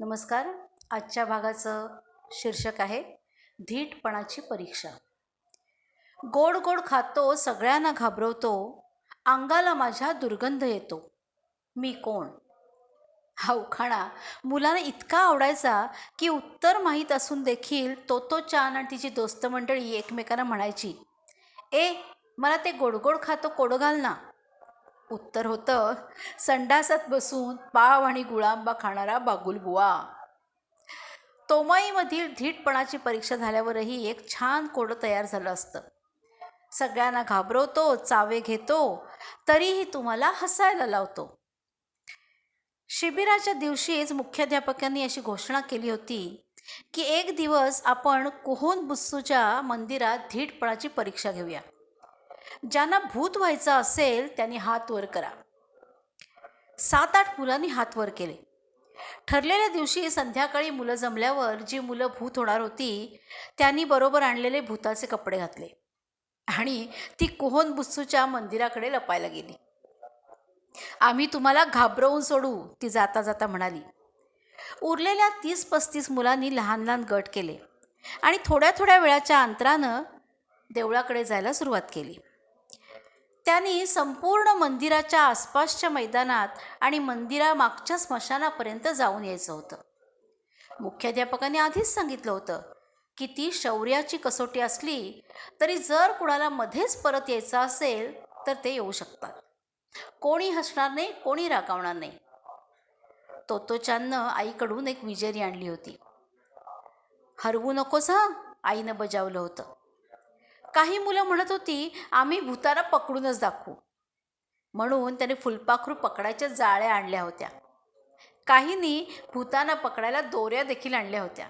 नमस्कार. आजच्या भागाचं शीर्षक आहे धीटपणाची परीक्षा. गोड गोड खातो, सगळ्यांना घाबरवतो, अंगाला माझ्या दुर्गंध येतो. मी कोण? हा उखाणा मुलांना इतका आवडायचा की उत्तर माहीत असून देखील तो चान आणि तिची दोस्त मंडळी एकमेकांना म्हणायची, ए मला ते गोड गोड खातो कोडं घाल ना. उत्तर होतं, संडासात बसून पाव आणि गुळांबा खाणारा बागुलबुवा. तोमाईमधील धीटपणाची परीक्षा झाल्यावरही एक छान कोडं तयार झालं असतं. सगळ्यांना घाबरवतो, चावे घेतो, तरीही तुम्हाला हसायला लावतो. शिबिराच्या दिवशीच मुख्याध्यापकांनी अशी घोषणा केली होती की एक दिवस आपण कुहोन बुत्सूच्या मंदिरात धीटपणाची परीक्षा घेऊया. ज्यांना भूत व्हायचं असेल त्यांनी हात वर करा. 7-8 मुलांनी हात वर केले. ठरलेल्या दिवशी संध्याकाळी मुलं जमल्यावर जी मुलं भूत होणार होती त्यांनी बरोबर आणलेले भूताचे कपडे घातले आणि ती कुहोन बुत्सूच्या मंदिराकडे लपायला गेली. आम्ही तुम्हाला घाबरवून सोडू, ती जाता जाता म्हणाली. उरलेल्या 30-35 मुलांनी लहान लहान गट केले आणि थोड्या थोड्या वेळाच्या अंतरानं देवळाकडे जायला सुरुवात केली. त्यांनी संपूर्ण मंदिराच्या आसपासच्या मैदानात आणि मंदिरामागच्या स्मशानापर्यंत जाऊन यायचं होतं. मुख्याध्यापकांनी आधीच सांगितलं होतं की ती शौर्याची कसोटी असली तरी जर कुणाला मध्येच परत यायचं असेल तर ते येऊ शकतात. कोणी हसणार नाही, कोणी रागावणार नाही. तोत्ताेचाननं आईकडून एक विजेरी आणली होती. हरवू नकोस हं, आईनं बजावलं होतं. काही मुलं म्हणत होती आम्ही भूताला पकडूनच दाखवू, म्हणून त्याने फुलपाखरू पकडायच्या जाळ्या आणल्या होत्या. काहींनी भूतांना पकडायला दोऱ्या देखील आणल्या होत्या.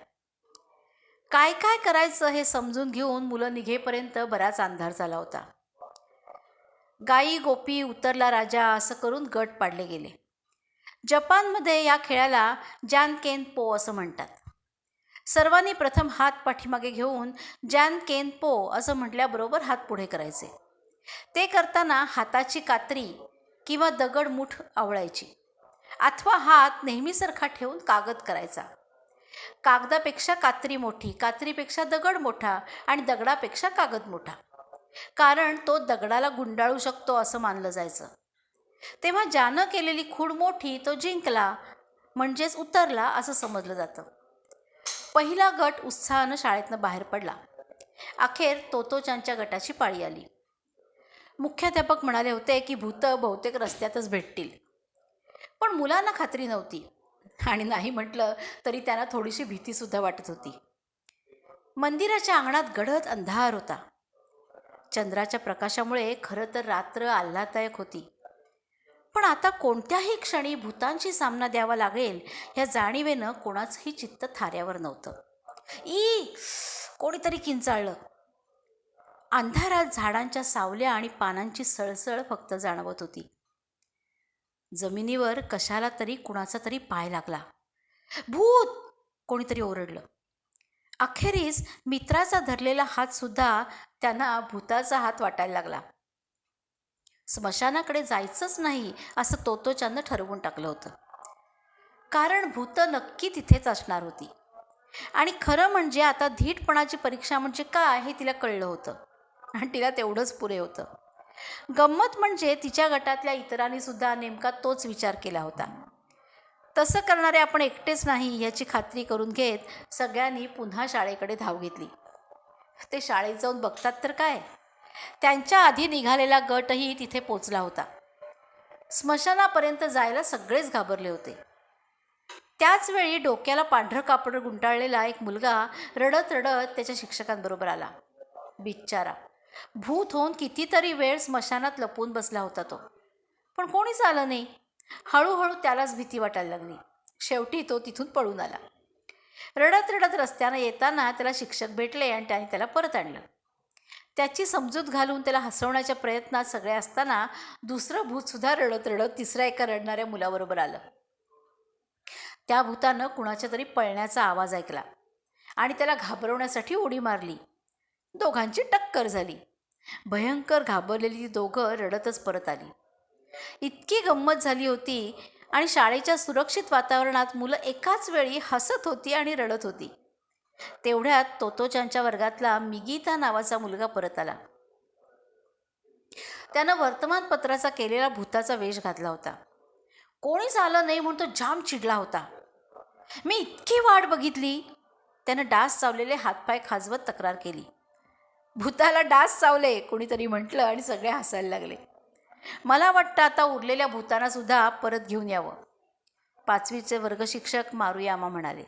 काय काय करायचं हे समजून घेऊन मुलं निघेपर्यंत बराच अंधार झाला होता. गाई गोपी उतरला राजा असं करून गट पाडले गेले. जपानमध्ये या खेळाला जॅन केन पो असं म्हणतात. सर्वांनी प्रथम हात पाठीमागे घेऊन जॅन केन पो असं म्हटल्याबरोबर हात पुढे करायचे. ते करताना हाताची कात्री किंवा दगड मूठ आवळायची अथवा हात नेहमीसारखा ठेवून कागद करायचा. कागदापेक्षा कात्री मोठी, कात्रीपेक्षा दगड मोठा आणि दगडापेक्षा कागद मोठा, कारण तो दगडाला गुंडाळू शकतो असं मानलं जायचं. तेव्हा ज्यानं केलेली खूण मोठी तो जिंकला, म्हणजेच उतरला असं समजलं जातं. पहिला गट उत्साहानं शाळेतनं बाहेर पडला. अखेर तोत्ताेचानच्या गटाची पाळी आली. मुख्याध्यापक म्हणाले होते की भूतं बहुतेक रस्त्यातच भेटतील, पण मुलांना खात्री नव्हती आणि नाही म्हटलं तरी त्यांना थोडीशी भीतीसुद्धा वाटत होती. मंदिराच्या अंगणात गडद अंधार होता. चंद्राच्या प्रकाशामुळे खरं तर रात्र आल्हाददायक होती, पण आता कोणत्याही क्षणी भूतांशी सामना द्यावा लागेल ह्या जाणीवेनं कोणाचंही चित्त थाऱ्यावर नव्हतं. कोणीतरी किंचाळलं. अंधारात झाडांच्या सावल्या आणि पानांची सळसळ फक्त जाणवत होती. जमिनीवर कशाला तरी कुणाचा तरी पाय लागला. भूत, कोणीतरी ओरडलं. अखेरीस मित्राचा धरलेला हात सुद्धा त्यांना भूताचा हात वाटायला लागला. स्मशानाकडे जायचंच नाही असं तोत्ताेचाननं ठरवून टाकलं होतं, कारण भूतं नक्की तिथेच असणार होती. आणि खरं म्हणजे आता धीटपणाची परीक्षा म्हणजे काय हे तिला कळलं होतं आणि तिला तेवढंच पुरे होतं. गंमत म्हणजे तिच्या गटातल्या इतरांनी सुद्धा नेमका तोच विचार केला होता. तसं करणारे आपण एकटेच नाही याची खात्री करून घेत सगळ्यांनी पुन्हा शाळेकडे धाव घेतली. ते शाळेत जाऊन बघतात तर काय, त्यांच्या आधी निघालेला गटही तिथे पोचला होता. स्मशानापर्यंत जायला सगळेच घाबरले होते. त्याचवेळी डोक्याला पांढरं कापड गुंडाळलेला एक मुलगा रडत रडत त्याच्या शिक्षकांबरोबर आला. बिचारा भूत होऊन कितीतरी वेळ स्मशानात लपून बसला होता तो, पण कोणीच आलं नाही. हळूहळू त्यालाच भीती वाटायला लागली. शेवटी तो तिथून पळून आला. रडत रडत रस्त्यानं येताना त्याला शिक्षक भेटले आणि त्याने त्याला परत आणलं. त्याची समजूत घालून त्याला हसवण्याच्या प्रयत्नात सगळे असताना दुसरं भूतसुद्धा रडत रडत तिसऱ्या एका रडणाऱ्या मुलाबरोबर आलं. त्या भूतानं कुणाच्या तरी पळण्याचा आवाज ऐकला आणि त्याला घाबरवण्यासाठी उडी मारली. दोघांची टक्कर झाली. भयंकर घाबरलेली ती दोघं रडतच परत आली. इतकी गंमत झाली होती आणि शाळेच्या सुरक्षित वातावरणात मुलं एकाच वेळी हसत होती आणि रडत होती. तेवढ्यात तोतोचानच्या वर्गातला मिगीता नावाचा मुलगा परत आला. त्यानं वर्तमानपत्राचा केलेला भूताचा वेश घातला होता. कोणीच आलं नाही म्हणून तो जाम चिडला होता. मी इतकी वाट बघितली. त्यानं डास चावलेले हातपाय खाजवत तक्रार केली. भूताला डास चावले कोणीतरी म्हटलं आणि सगळे हसायला लागले. मला वाटतं आता उरलेल्या भूतांना सुद्धा परत घेऊन यावं, 5वीचे वर्गशिक्षक मारुयामा म्हणाले.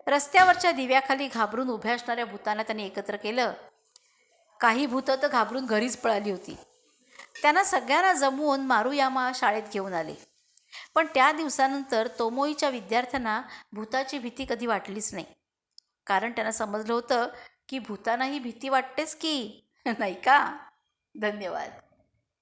रस्त्यावरच्या दिव्याखाली घाबरून उभ्या असणाऱ्या भूतांना त्यांनी एकत्र केलं. काही भूतं तर घाबरून घरीच पळाली होती. त्यांना सगळ्यांना जमवून मारुयामा शाळेत घेऊन आले. पण त्या दिवसानंतर तोमोईच्या विद्यार्थ्यांना भूताची भीती कधी वाटलीच नाही. कारण त्यांना समजलं होतं की भूतांनाही भीती वाटतेच की नाही का. धन्यवाद.